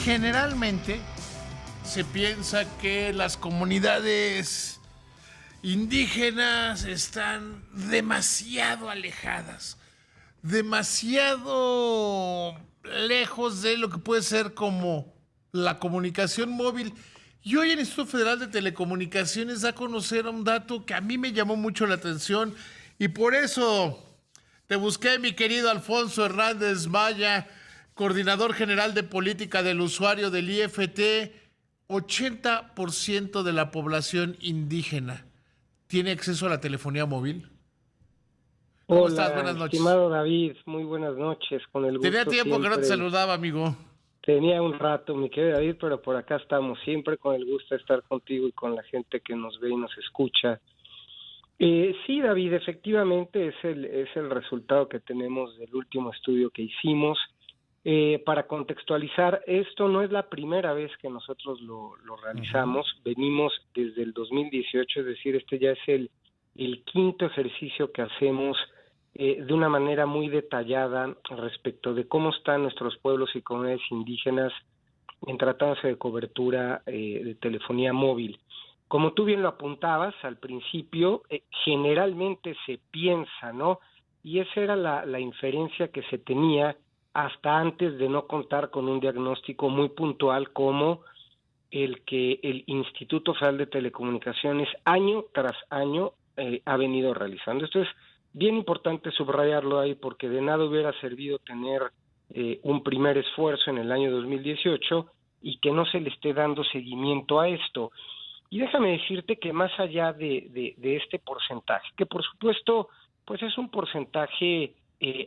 Generalmente se piensa que las comunidades indígenas están demasiado alejadas, demasiado lejos de lo que puede ser como la comunicación móvil. Y hoy el Instituto Federal de Telecomunicaciones da a conocer un dato que a mí me llamó mucho la atención y por eso te busqué, mi querido Alfonso Hernández Maya, coordinador general de política del usuario del IFT. 80% de la población indígena tiene acceso a la telefonía móvil. ¿Cómo estás? Hola, Buenas noches. estimado David, muy buenas noches, con el Tenía gusto tiempo que no te siempre. saludaba, amigo. Tenía un rato, mi querido David, pero por acá estamos, siempre con el gusto de estar contigo y con la gente que nos ve y nos escucha. Sí, David, efectivamente es el resultado que tenemos del último estudio que hicimos. Para contextualizar, esto no es la primera vez que nosotros lo realizamos, venimos desde el 2018, es decir, este ya es el quinto ejercicio que hacemos de una manera muy detallada respecto de cómo están nuestros pueblos y comunidades indígenas en tratándose de cobertura de telefonía móvil. Como tú bien lo apuntabas al principio, generalmente se piensa, ¿no? Y esa era la inferencia que se tenía hasta antes de no contar con un diagnóstico muy puntual como el que el Instituto Federal de Telecomunicaciones año tras año ha venido realizando. Esto es bien importante subrayarlo ahí porque de nada hubiera servido tener un primer esfuerzo en el año 2018 y que no se le esté dando seguimiento a esto. Y déjame decirte que más allá de este porcentaje, que por supuesto pues es un porcentaje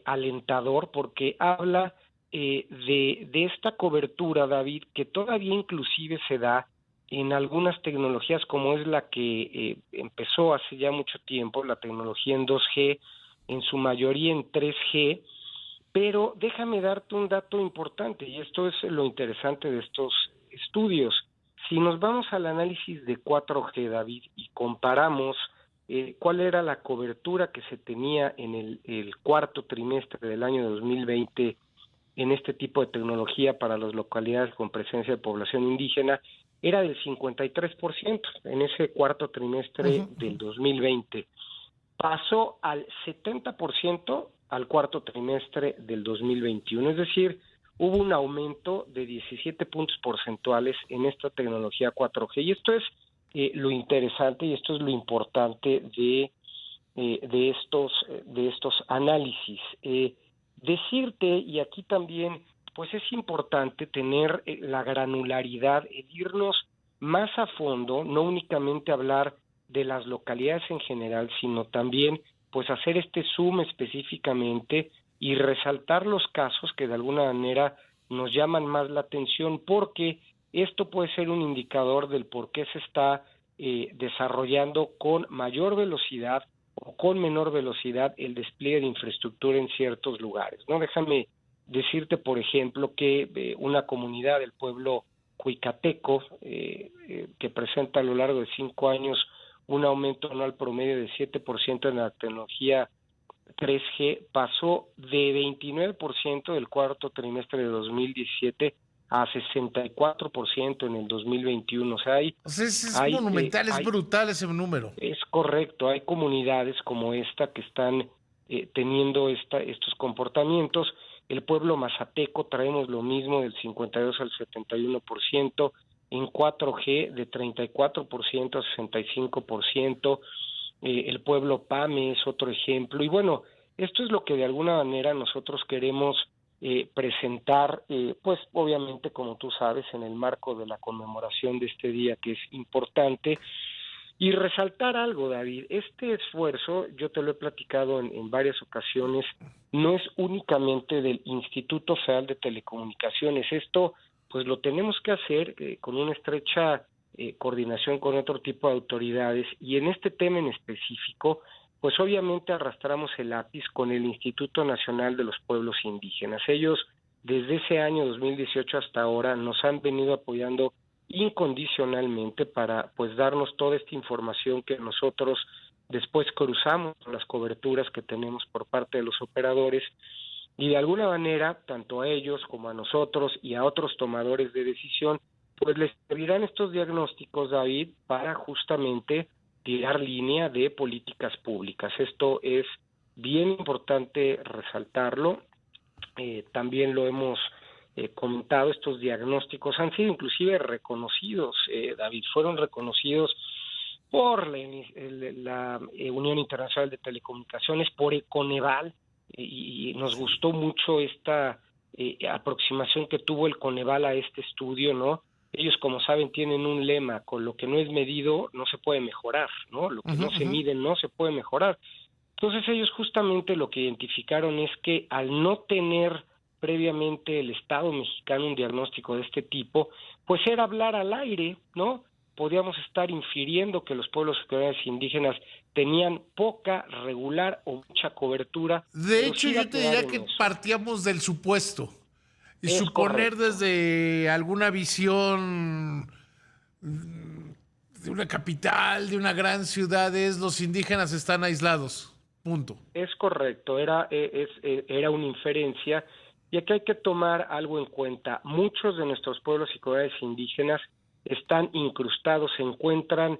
alentador porque habla de esta cobertura, David, que todavía inclusive se da en algunas tecnologías como es la que empezó hace ya mucho tiempo, la tecnología en 2G, en su mayoría en 3G, pero déjame darte un dato importante, y esto es lo interesante de estos estudios. Si nos vamos al análisis de 4G, David, y comparamos cuál era la cobertura que se tenía en el cuarto trimestre del año 2020 en este tipo de tecnología para las localidades con presencia de población indígena, era del 53% en ese cuarto trimestre del 2020. Pasó al 70% al cuarto trimestre del 2021, es decir, hubo un aumento de 17 puntos porcentuales en esta tecnología 4G. Y esto es lo interesante y esto es lo importante de estos análisis. Decirte, y aquí también, pues es importante tener la granularidad, irnos más a fondo, no únicamente hablar de las localidades en general, sino también pues hacer este zoom específicamente y resaltar los casos que de alguna manera nos llaman más la atención, porque esto puede ser un indicador del por qué se está desarrollando con mayor velocidad o con menor velocidad el despliegue de infraestructura en ciertos lugares, ¿no? Déjame decirte, por ejemplo, que una comunidad del pueblo cuicateco, que presenta a lo largo de 5 años un aumento anual promedio de 7% en la tecnología 3G, pasó de 29% del cuarto trimestre de 2017 a 64% en el 2021. O sea, O sea, es monumental, es brutal ese número. es correcto, hay comunidades como esta que están teniendo estos comportamientos. El pueblo mazateco traemos lo mismo del 52 al 71%, en 4G de 34% a 65%, el pueblo Pame es otro ejemplo. Y bueno, esto es lo que de alguna manera nosotros queremos presentar, pues obviamente como tú sabes, en el marco de la conmemoración de este día que es importante. Y resaltar algo, David, este esfuerzo, yo te lo he platicado en varias ocasiones, no es únicamente del Instituto Federal de Telecomunicaciones. Esto, pues lo tenemos que hacer con una estrecha coordinación con otro tipo de autoridades. Y en este tema en específico, pues obviamente arrastramos el lápiz con el Instituto Nacional de los Pueblos Indígenas. Ellos, desde ese año 2018 hasta ahora, nos han venido apoyando incondicionalmente para pues darnos toda esta información que nosotros después cruzamos con las coberturas que tenemos por parte de los operadores Y de alguna manera, tanto a ellos como a nosotros y a otros tomadores de decisión, pues les servirán estos diagnósticos, David, para justamente tirar línea de políticas públicas. Esto es bien importante resaltarlo. También lo hemos comentado, estos diagnósticos han sido inclusive reconocidos, David, fueron reconocidos por la Unión Internacional de Telecomunicaciones, por Econeval, y nos gustó mucho esta aproximación que tuvo el Coneval a este estudio, ¿no? Ellos, como saben, tienen un lema: con lo que no es medido no se puede mejorar, ¿no? Lo que no se mide no se puede mejorar. Entonces ellos justamente lo que identificaron es que al no tener previamente el Estado mexicano un diagnóstico de este tipo, pues era hablar al aire, ¿no? Podíamos estar infiriendo que los pueblos y comunidades indígenas tenían poca, regular o mucha cobertura. De Pero hecho, sí va yo a te quedar diría en que eso. partíamos del supuesto y Es suponer correcto. desde alguna visión de una capital, de una gran ciudad, es los indígenas están aislados. Punto. Es correcto, era una inferencia, y aquí hay que tomar algo en cuenta. Muchos de nuestros pueblos y comunidades indígenas están incrustados, se encuentran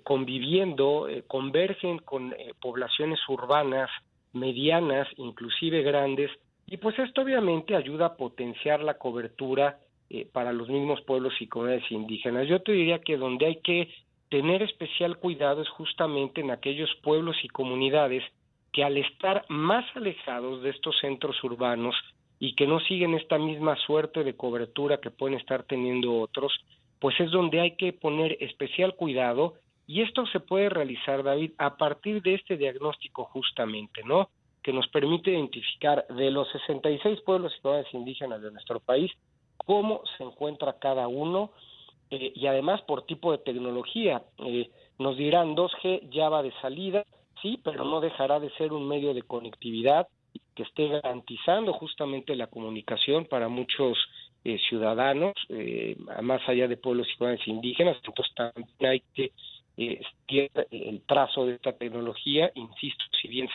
conviviendo, convergen con poblaciones urbanas, medianas, inclusive grandes, y pues esto obviamente ayuda a potenciar la cobertura para los mismos pueblos y comunidades indígenas. Yo te diría que donde hay que tener especial cuidado es justamente en aquellos pueblos y comunidades que, al estar más alejados de estos centros urbanos y que no siguen esta misma suerte de cobertura que pueden estar teniendo otros, pues es donde hay que poner especial cuidado, y esto se puede realizar, David, a partir de este diagnóstico justamente, ¿no? Que nos permite identificar de los 66 pueblos y comunidades indígenas de nuestro país cómo se encuentra cada uno, y además por tipo de tecnología. Nos dirán 2G ya va de salida, sí, pero no dejará de ser un medio de conectividad que esté garantizando justamente la comunicación para muchos ciudadanos, más allá de pueblos y comunidades indígenas. Entonces también hay que seguir el trazo de esta tecnología, insisto, si bien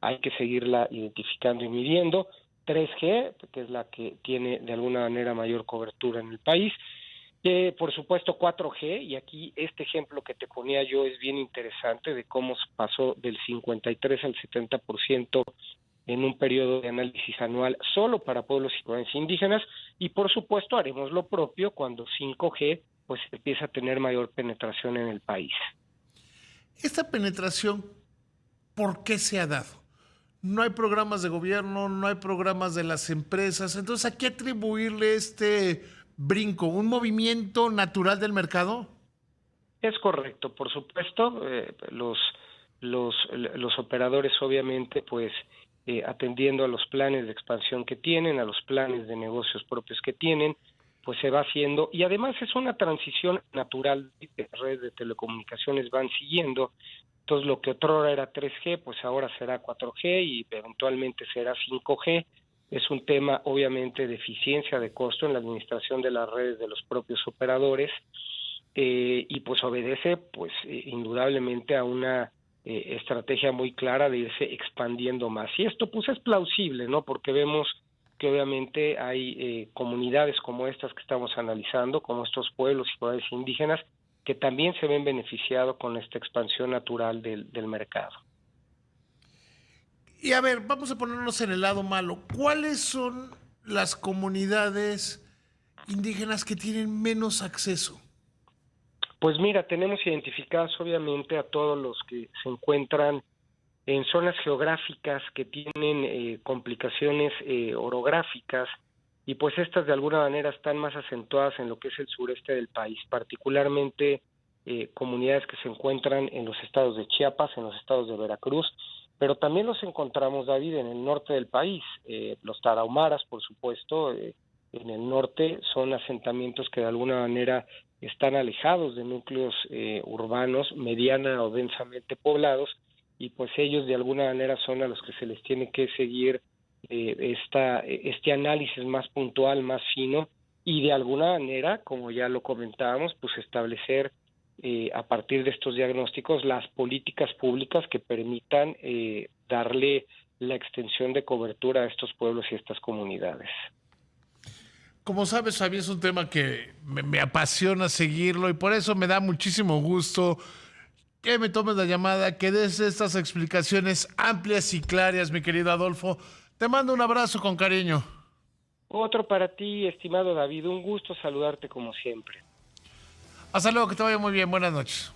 hay que seguirla identificando y midiendo. 3G, que es la que tiene de alguna manera mayor cobertura en el país, por supuesto 4G, y aquí este ejemplo que te ponía yo es bien interesante de cómo se pasó del 53 al 70% en un periodo de análisis anual solo para pueblos y comunidades indígenas, y por supuesto haremos lo propio cuando 5G pues empieza a tener mayor penetración en el país. Esta penetración, ¿por qué se ha dado? No hay programas de gobierno, no hay programas de las empresas. Entonces, ¿a qué atribuirle este brinco? ¿Un movimiento natural del mercado? Es correcto, por supuesto, los operadores obviamente pues atendiendo a los planes de expansión que tienen, a los planes de negocios propios que tienen, pues se va haciendo, y además es una transición natural que las redes de telecomunicaciones van siguiendo. Entonces lo que otrora era 3G, pues ahora será 4G y eventualmente será 5G. Es un tema obviamente de eficiencia de costo en la administración de las redes de los propios operadores, y pues obedece pues indudablemente a una estrategia muy clara de irse expandiendo más. Y esto pues es plausible, ¿no? Porque vemos que obviamente hay comunidades como estas que estamos analizando, como estos pueblos y comunidades indígenas, que también se ven beneficiados con esta expansión natural del mercado. Y a ver, vamos a ponernos en el lado malo. ¿Cuáles son las comunidades indígenas que tienen menos acceso? Pues mira, tenemos identificados obviamente a todos los que se encuentran en zonas geográficas que tienen complicaciones orográficas, y pues estas de alguna manera están más acentuadas en lo que es el sureste del país, particularmente comunidades que se encuentran en los estados de Chiapas, en los estados de Veracruz, pero también los encontramos, David, en el norte del país. Los tarahumaras, por supuesto, en el norte son asentamientos que de alguna manera están alejados de núcleos urbanos mediana o densamente poblados, y pues ellos de alguna manera son a los que se les tiene que seguir este análisis más puntual, más fino, y de alguna manera, como ya lo comentábamos, pues establecer a partir de estos diagnósticos las políticas públicas que permitan darle la extensión de cobertura a estos pueblos y a estas comunidades. Como sabes, a mí es un tema que me apasiona seguirlo y por eso me da muchísimo gusto que me tomes la llamada, que des estas explicaciones amplias y claras, mi querido Adolfo. Te mando un abrazo con cariño. Otro para ti, estimado David, un gusto saludarte como siempre. Hasta luego, que te vaya muy bien. Buenas noches.